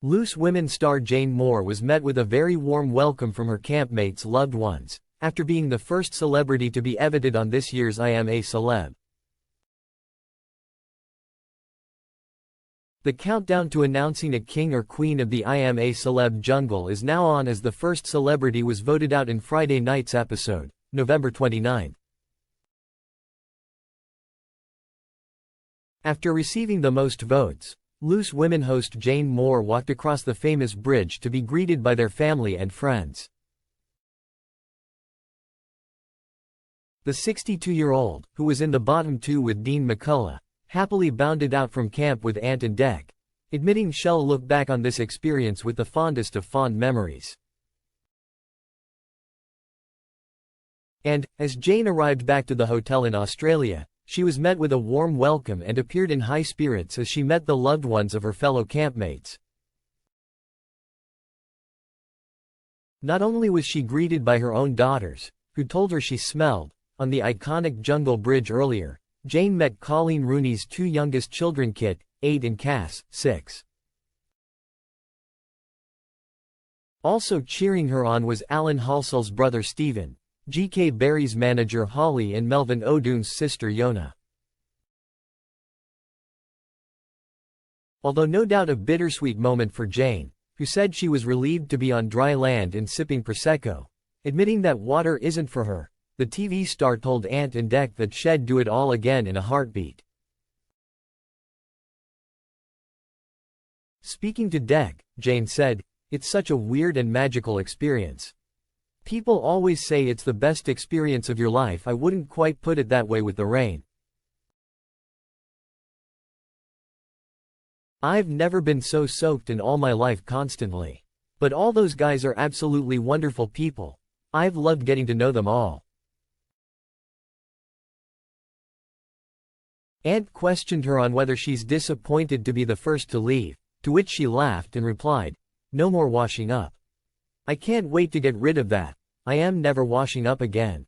Loose Women star Jane Moore was met with a very warm welcome from her campmates' loved ones, after being the first celebrity to be evited on this year's I'm A Celeb. The countdown to announcing a king or queen of the I'm A Celeb jungle is now on, as the first celebrity was voted out in Friday night's episode, November 29. After receiving the most votes, Loose Women host Jane Moore walked across the famous bridge to be greeted by their family and friends. The 62-year-old, who was in the bottom two with Dean McCullough, happily bounded out from camp with Ant and Dec, admitting she'll look back on this experience with the fondest of fond memories. And, as Jane arrived back to the hotel in Australia, she was met with a warm welcome and appeared in high spirits as she met the loved ones of her fellow campmates. Not only was she greeted by her own daughters, who told her she smelled, on the iconic Jungle Bridge earlier, Jane met Coleen Rooney's two youngest children, Kit, 8 and Cass, 6. Also cheering her on was Alan Halsall's brother Stephen, G.K. Barry's manager Holly, and Melvin O'Doon's sister Yona. Although no doubt a bittersweet moment for Jane, who said she was relieved to be on dry land and sipping Prosecco, admitting that water isn't for her, the TV star told Ant and Dec that she'd do it all again in a heartbeat. Speaking to Dec, Jane said, "It's such a weird and magical experience. People always say it's the best experience of your life. I wouldn't quite put it that way with the rain. I've never been so soaked in all my life constantly. But all those guys are absolutely wonderful people. I've loved getting to know them all." Ant questioned her on whether she's disappointed to be the first to leave, to which she laughed and replied, "No more washing up. I can't wait to get rid of that. I am never washing up again."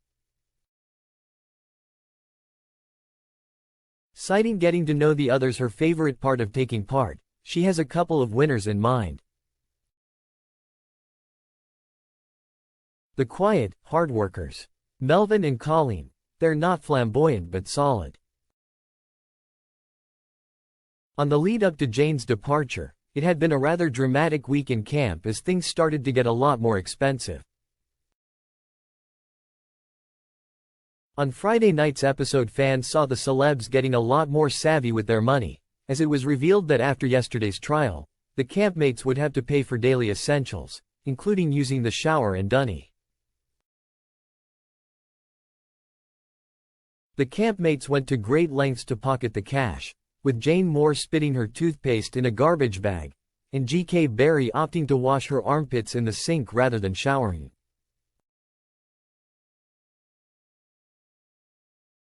Citing getting to know the others her favorite part of taking part, she has a couple of winners in mind. The quiet, hard workers. Melvin and Coleen. They're not flamboyant but solid. On the lead up to Jane's departure, it had been a rather dramatic week in camp as things started to get a lot more expensive. On Friday night's episode, fans saw the celebs getting a lot more savvy with their money, as it was revealed that after yesterday's trial, the campmates would have to pay for daily essentials, including using the shower and dunny. The campmates went to great lengths to pocket the cash, with Jane Moore spitting her toothpaste in a garbage bag, and G.K. Barry opting to wash her armpits in the sink rather than showering.